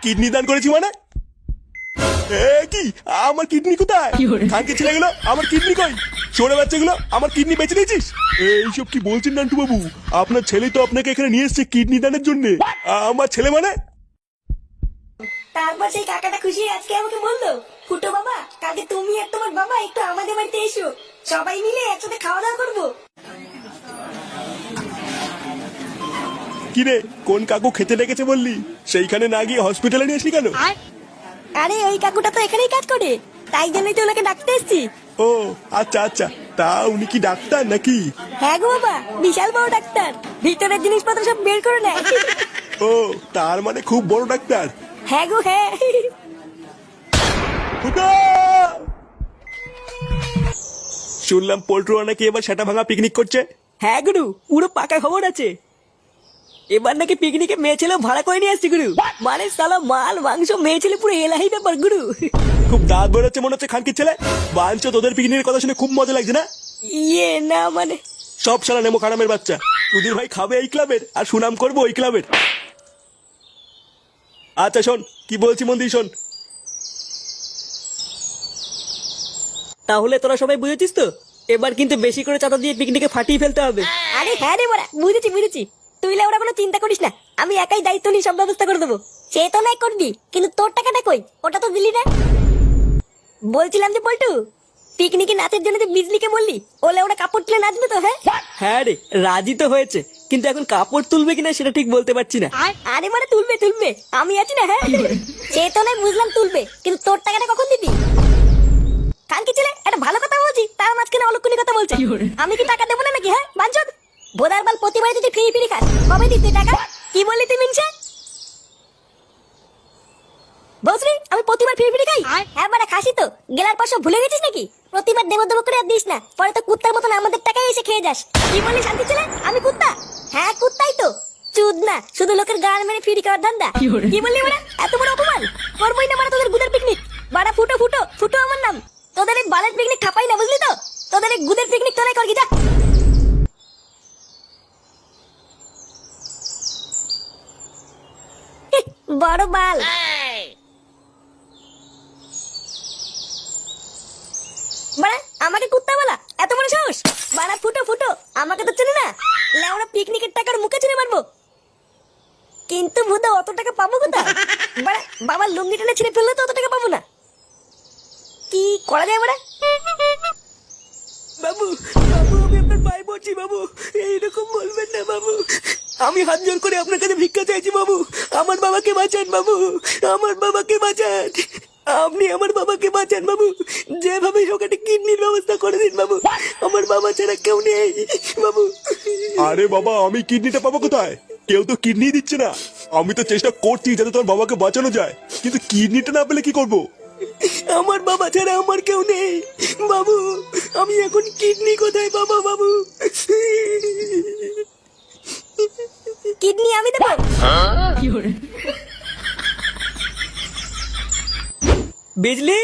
Kidney দান করেছি মানে? কি আমার কিডনি কোথায়? খানকে ছেলে গেলো, আমার কিডনি কই? ছোড়ে বাচ্চাগুলো, আমার কিডনি বেঁচে দিয়েছিস? এইসব কি বলছেন নান্টু বাবু? আপনার ছেলে তো আপনাকে এখানে নিয়ে এসেছে কিডনি দানের জন্য। আমার ছেলে মানে? তারপর সেই কাকাটা খুশি আজকে আমাকে বললো, ফুটো বাবা কালকে তুমি আর তোমার বাবা একটু আমাদের বাড়িতে এসো, সবাই মিলে একসাথে খাওয়া দাওয়া করবো। কিরে, কোন কাকু খেতে ডেকেছে বললি? সেইখানে না গিয়ে হসপিটালে নিয়ে আসলি কেন? আরে ওই কাকুটা তো এখানেই কাজ করে, তাই জন্যই তো ওনাকে ডাকতে এসছি। ও আচ্ছা আচ্ছা, তা উনি কি ডাক্তার নাকি? হ্যাঁ গো বাবা, বিশাল বড় ডাক্তার, ভিতরের জিনিসপত্র সব বের করে নেয়। ও তার মানে খুব বড় ডাক্তার। হ্যাঁ গো হ্যাঁ। ফুটো! শুনলাম পোল্ট্রু নাকি এবার সেটা ভাঙা পিকনিক করছে। হ্যাঁ গুরু, পুরো পাকা খবর আছে। এবার নাকি পিকনিকে মেয়ে ছেলে ভাড়া করে নিয়ে আসছি গুরু। মানে সালা মাল মাংস মেয়ে ছেলে পুরো এলাহি ব্যাপার গুরু। খুব দাঁত বেরোচ্ছে মনে হচ্ছে খানকির ছেলে। বাঞ্চ তোদের পিকনিকের কথা শুনে খুব মজা লাগছে না? ইয়ে না মানে সব শালা নেমো খারামের বাচ্চা। তোদের ভাই খাবে এই ক্লাবের আর সুনাম করবো ওই ক্লাবের। আচ্ছা শোন, কি বলছি মন দিয়ে শোন। তাহলে তোরা সবাই বুঝেছিস তো, এবার কিন্তু বেশি করে চাঁদা দিয়ে পিকনিকে ফাটিয়ে ফেলতে হবে। আরে হ্যাঁ রে বড়া, বুঝেছি বুঝেছি। তুই ওরা কোনো চিন্তা করিস না, আমি একাই দায়িত্ব নিয়ে সব ব্যবস্থা করে দেবো। সে তো নাই করবি, কিন্তু তোর টাকাটা কই? ওটা তো দিলি না। বলছিলাম যে পল্টু, পিকনিকে নাচের জন্য যে বিজলিকে বললি, ওলে ওরা কাপড় তুলে নাচবে তো? হ্যাঁ হ্যাঁ রে, রাজি তো হয়েছে, কিন্তু এখন কাপড় তুলবে কিনা সেটা ঠিক বলতে পারছি না। আরে মানে তুলবে তুলবে, আমি আছি না। হ্যাঁ সে তো নাই বুঝলাম তুলবে, কিন্তু তোর টাকাটা কখন দিবি? কালকে ছেলে একটা ভালো কথা বলছি, তার মাঝখানে অলক্ষণী কথা বলছে। আমি কি টাকা দেবো না নাকি? হ্যাঁ বাঞ্চদ বোদার বাল, প্রতিবারে তুই ফিরি ফিরি খাস, কবে দিস তুই টাকা? কি বললি তুই মিনসা? বসরি আমি প্রতিবার ফিরি ফিরি খাই? হ্যাঁ বাড়া খাসি তো, গেলার পর সব ভুলে গেছিস নাকি? প্রতিবার দেবো দেবো করে আর দিস না, পরে তো কুত্তার মতন আমাদের টাকায় এসে খেয়ে যাস। কি বললি শান্তি ছেলে, আমি কুত্তা? হ্যাঁ কুত্তাই তো, চুদ না, শুধু লোকের গাল মেরে ফিরি খাওয়ার ধান্দা। কি বললি বাড়া, এত বড় অপমান? করবোই না বাড়া তোদের গুদের পিকনিক। বাড়া ফুটো ফুটো ফুটো আমার নাম, তোদের এই বালের পিকনিক খাপাই না, বুঝলি তো? তোদের এই গুদের পিকনিক তোরাই করবি, যা। বড় বাল। বাড়া আমাকে কুত্তা বলা, এত বড় সাহস? বাড়া ফুটো ফুটো, আমাকে তো চেনে না। লেওরা পিকনিকের টাকার মুখে চুনে মারবো, কিন্তু ভূতা অত টাকা পাবো কোথায়? বাড়া বাবার লুঙ্গি টেনে ছিঁড়ে ফেললে তো অত টাকা পাবো না। কি করা যায় বাড়া? বাবু বাবু, আমি আপনার পায়ে পড়ছি বাবু, এইরকম বলবেন না বাবু। আমি হাত জোর করে আপনার কাছে ভিক্ষা চাইছি বাবু, আমার বাবাকে বাঁচান বাবু, আমার বাবাকে বাঁচান। আপনি আমার বাবাকে বাঁচান বাবু, যেভাবে হোক একটা কিডনির ব্যবস্থা করে দিন বাবু, আমার বাবা ছাড়া কেউ নেই বাবু। আরে বাবা, আমি কিডনিটা পাবো কোথায়? কেউ তো কিডনি দিচ্ছে না। আমি তো চেষ্টা করছি যাতে তোমার বাবাকে বাঁচানো যায়, কিন্তু কিডনিটা না পেলে কি করব? আমার বাবা ছাড়া আমার কেউ নেই বাবু, আমি এখন কিডনি কোথায় পাবো বাবু? কিডনি আমি দেবো? বিজলি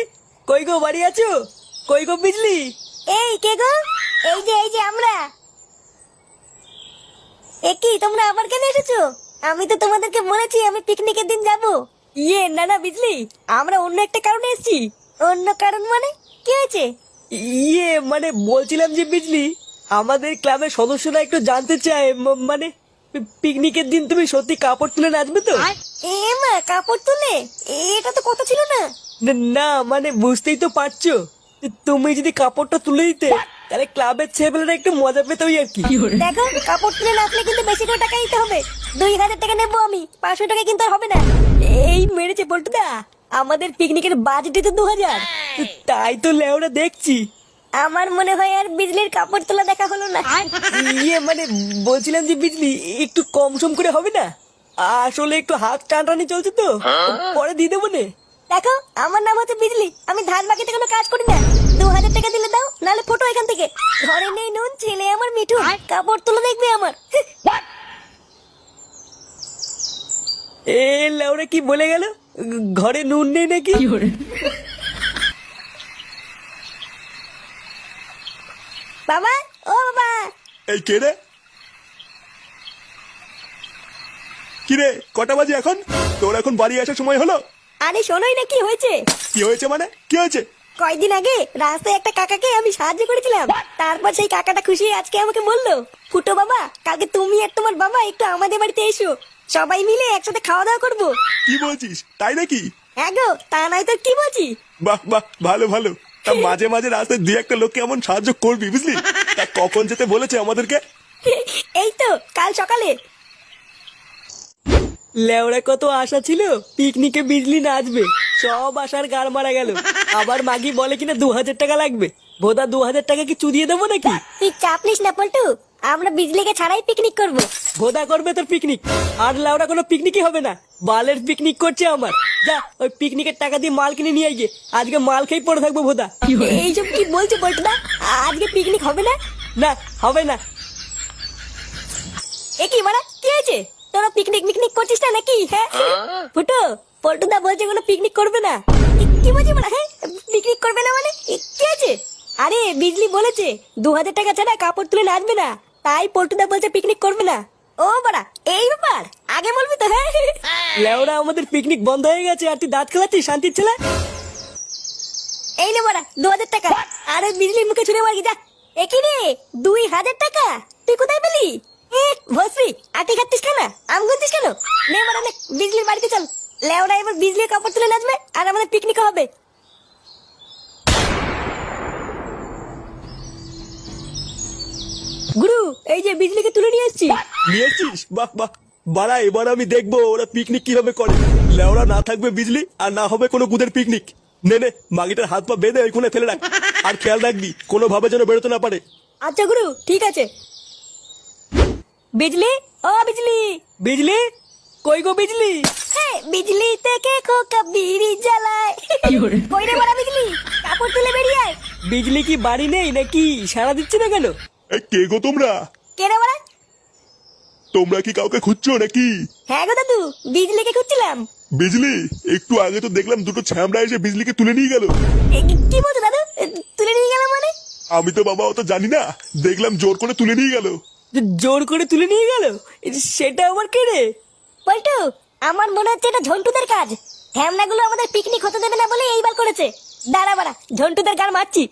কই গো, বাড়ি আছো? কই গো বিজলি? এই কে গো? এই যে আমরা। এ কি তোমরা আবার কেন এসেছো? আমি তো তোমাদেরকে বলেছি আমি পিকনিকের দিন যাব। ইয়ে না না বিজলি, আমরা অন্য একটা কারণে এসেছি। অন্য কারণ মানে কি হয়েছে? ইয়ে মানে বলছিলাম যে বিজলি, আমাদের ক্লাবের সদস্যরা একটু জানতে চায়, মানে পিকনিকের দিন তুমি সত্যি কাপড় তুলে নাচবে তো? এ মা, কাপড় তুলে? এটা তো কথা ছিল না। না মানে বুঝতেই তো পারছো, তুমি যদি কাপড়টা তুলে দিতে তাহলে ক্লাবের ছেলেরা একটু মজা পেত আর কি। দেখো, কাপড় তুলে নাচলে কিন্তু বেশি করে টাকা দিতে হবে। 2000 টাকা নেবো আমি, 500 টাকা কিন্তু আর হবে না। এই মেরেছে বলটুদা, আমাদের পিকনিকের বাজেটই তো 2000। তাই তো লেওরা দেখছি। আমার মনে হয় আর বিজলির কাপড় তোলা দেখা হলো না। ইয়ে মানে বলছিলাম যে বিজলি একটু কম সম করে হবে না? আসলে একটু হাত টানটানি চলছে তো, পরে দিয়ে দেবো নে। দেখো, আমার নাম হচ্ছে বিজলি, আমি ধান বাকিতে কোনো কাজ করি না। 2000 টাকা দিলে দাও, নালে ফটো এখান থেকে। ঘরে নেই নুন, ছেলে আমার মিঠু, কাপড় তুলে দেখবে আমার। এ লেওরা কি বলে গেল, ঘরে নুন নেই নাকি? বাবা, ও বাবা। এই কে রে? কিরে কটা বাজে এখন? তোর এখন বাড়ি আসার সময় হলো? আরে শোনোই না কি হয়েছে। কি হয়েছে মানে? কি হয়েছে? কয়দিন আগে রাস্তায় একটা কাকাকে আমি সাহায্য করেছিলাম, তারপর সেই কাকাটা খুশি হয়ে আজকে আমাকে বললো, ফুটো বাবা কালকে তুমি আর তোমার বাবা একটু আমাদের বাড়িতে এসো, সবাই মিলে একসাথে খাওয়া দাওয়া করবো। কি বলছিস, তাই নাকি? হ্যাঁ গো, তা নয় তো কি বলছি। বাহ বাহ, ভালো ভালো। তা মাঝে মাঝে রাস্তায় দুই একটা লোককে এমন সাহায্য করবি, বুঝলি? তা কখন যেতে বলেছে আমাদেরকে? এই তো কাল সকালে। লেওড়া কত আশা ছিল পিকনিকে বিজলি নাচবে, সব আশার গাড় মারা গেল। আবার মাগি বলে কিনা 2000 টাকা লাগবে। ভোদা 2000 টাকা কি চুদিয়ে দেবো নাকি? তুই চাপ নিস না পল্টু, আমরা বিজলিকে ছাড়াই পিকনিক করবো। ভোদা করবে তোর পিকনিক, আর লেওড়া কোনো পিকনিকই হবে না। বালের পিকনিক করছে আমার। যা ওই পিকনিকের টাকা দিয়ে মাল কিনে নিয়ে গিয়ে আজকে মাল খেয়ে পড়ে থাকবো ভোদা। এইসব কি বলছো পল্টুদা, আজকে পিকনিক হবে না? না হবে না। এ কি মারা, কি হয়েছে? তোরা পিকনিক মিকনিক করছিস না নাকি? হ্যাঁ ফুটো, পল্টুদা বলছে কোনো পিকনিক করবে না। কি বলছি মারা? হ্যাঁ পিকনিক করবে না মানে কি হয়েছে? আরে বিজলি বলেছে 2000 টাকা ছাড়া কাপড় তুলে নাচবে না, তাই পল্টুদা বলছে পিকনিক করবে না। ও বাড়া, এই ব্যাপার, আগে বলবি তো। হ্যাঁ লেওড়া আমাদের পিকনিক বন্ধ হয়ে গেছে আর তুই দাঁত খেলাচ্ছিস শান্তির ছেলে। এই নে বাড়া 2000 টাকা। আরে বিজলির মুখে ছুড়ে মারি যা। এ কি রে, 2000 টাকা তুই কোথায় পেলি? ভস্রী আটি খাচ্ছিস কেন, আম গুনছিস কেন? নে বাড়া নে, বিজলির বাড়িতে চল। লেওড়া এবার বিজলির কাপড় তুলে নাচবে আর আমাদের পিকনিক হবে। গুরু, এই যে বিজলিকে তুলে নিয়ে এসেছি। নিয়েছিস? বাহ বাহ। বাড়া, এবার আমি দেখবো ওরা পিকনিক কিভাবে করে। লেওরা না থাকবে বিজলি আর না হবে কোনো গুদের পিকনিক। নে নে, মাগিটার হাত পা বেঁধে ওইখানে ফেলে রাখ। আর খেয়াল রাখবি কোনো ভাবে যেন বেরোতে না পারে। আচ্ছা গুরু, ঠিক আছে। বিজলি, ও বিজলি। বিজলি কই গো বিজলি? হ্যাঁ, বিজলি থেকে খোকা বিড়ি জ্বালায়। কই রে বড়া বিজলি, কাপড় তুলে বেরিয়ে আয়। বিজলি কি বাড়ি নেই নাকি? সাড়া দিচ্ছে না কেন? এই কে গো তোমরা? কে রে বড়া? তোমরা কি কাউকে খুঁজছো নাকি? হ্যাঁ গো দাদু, বিজলিকে খুঁজছিলাম। বিজলি, একটু আগে তো দেখলাম দুটো ছ্যামড়া এসে বিজলিকে তুলে নিয়ে গেল। কি বলছো দাদু, তুলে নিয়ে গেলাম মানে? আমি তো বাবা অত জানি না, দেখলাম জোর করে তুলে নিয়ে গেল। জোর করে তুলে নিয়ে গেল? সেটা আবার কে রে? পল্টু, আমার মনে হচ্ছে এটা ঝন্টুদের কাজ। হ্যামনাগুলো আমাদের পিকনিক হতে দেবে না বলে এইবার করেছে। দাঁড়া বাড়া, ঝন্টুদের গান মারছি।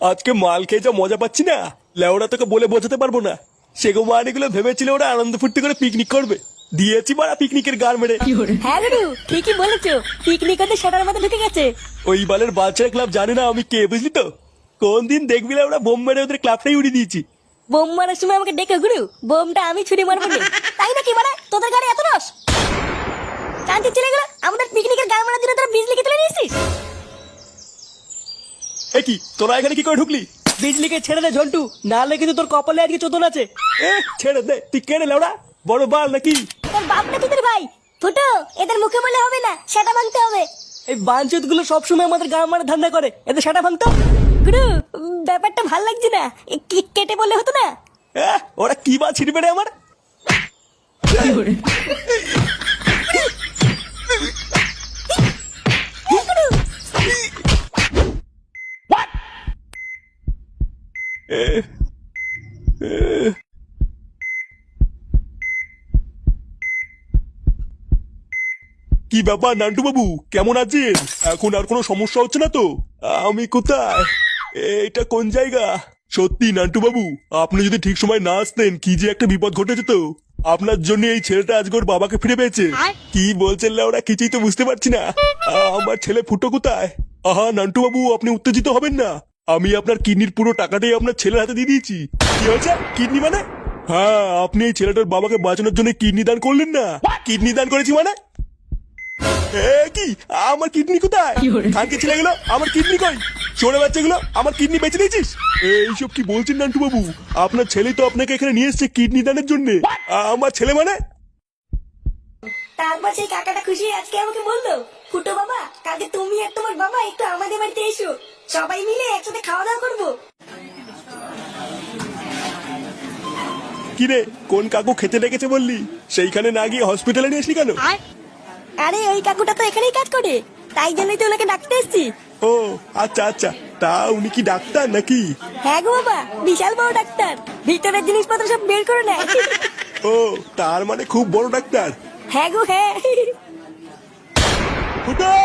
আজকে মাল খেয়ে যা মজা পাচ্ছি না, লেওরা তোকে বলে বোঝাতে পারবো না। সেগো মানিগুলো ভেবেছিল ওরা আনন্দ ফুর্তি করে পিকনিক করবে, দিয়েছি মারা পিকনিকের গান মেরে। হ্যাঁ গুরু, ঠিকই বলেছো, পিকনিক হতে সেটার মধ্যে ঢুকে গেছে। ওই বালের বাচ্চারা ক্লাব জানে না আমি কে, বুঝলি তো? কোন দিন দেখবি ওরা বোম মেরে ওদের ক্লাবটাই উড়িয়ে দিয়েছি। বোম মারার সময় আমাকে ডেকে গুরু, বোমটা আমি ছুরি মারবো না। তাই নাকি মারা, তোদের গাড়ি এত রস? কান্তি চলে গেল, আমাদের পিকনিকের গান মারার জন্য তোরা বিজলিকে তুলে নিয়েছিস? এ কি, তোরা এখানে কি করে ঢুকলি? বিজলিকে ছেড়ে দে ঝন্টু, নাহলে কিন্তু তোর কপালে আজকে চোদন আছে। এ ছেড়ে দে, তুই কেড়ে লেওড়া বড় বাল নাকি? তোর বাপ নাকি তোর ভাই? ফুটো, এদের মুখে বলে হবে না, সেটা ভাঙতে হবে। এই বাঞ্চত গুলো সবসময় আমাদের গান মারা ধান্দা করে, এদের সেটা ভাঙতো। গুরু, ব্যাপারটা ভাল লাগছে না, কেটে বলে হতো না? ওরা কি বা ছিড়বে রে আমার? কি ব্যাপার নান্টু বাবু, কেমন আছেন? এখন আর কোনো সমস্যা হচ্ছে না তো? আমি কোথায়? এটা কোন জায়গা? সত্যি নান্টু বাবু, আপনি যদি ঠিক সময় না আসতেন কি যে একটা বিপদ ঘটে যেত। আপনার জন্য এই ছেলেটা আজকে ওর বাবাকে ফিরে পেয়েছে। কি বলছেন ওরা, কিছুই তো বুঝতে পারছি না। আমার ছেলে ফুটো কোথায়? আহা নান্টু বাবু, আপনি উত্তেজিত হবেন না। আমি আপনার কিডনির পুরো টাকাটাই আপনার ছেলের হাতে দিয়ে দিয়েছি। কি হয়েছে? কিডনি মানে? হ্যাঁ, আপনি এই ছেলেটার বাবাকে বাঁচানোর জন্য কিডনি দান করলেন না? কিডনি দান করেছি মানে? কি আমার কিডনি কোথায়? কালকে ছেলেগুলো আমার কিডনি কই? ছোট বাচ্চাগুলো আমার কিডনি বেঁচে দিয়েছিস? এইসব কি বলছেন নান্টু বাবু? আপনার ছেলেই তো আপনাকে এখানে নিয়ে এসেছে কিডনি দানের জন্য। আমার ছেলে মানে? তারপর সেই কাকাটা খুশি হয়ে আজকে আমাকে বললো, ফুটো বাবা কালকে তুমি আর তোমার বাবা একটু আমাদের বাড়িতে এসো, সবাই মিলে একসাথে খাওয়া দাওয়া করবো। কিরে, কোন কাকু খেতে ডেকেছে বললি? সেইখানে না গিয়ে হসপিটালে নিয়ে আসলি কেন? আরে ওই কাকুটা তো এখানেই কাজ করে, তাই জন্যই তো ওনাকে ডাকতে এসছি। ও আচ্ছা আচ্ছা, তা উনি কি ডাক্তার নাকি? হ্যাঁ গো বাবা, বিশাল বড় ডাক্তার, ভিতরের জিনিসপত্র সব বের করে নেয়। ও তার মানে খুব বড় ডাক্তার। হ্যাঁ গো হ্যাঁ। ফুটো!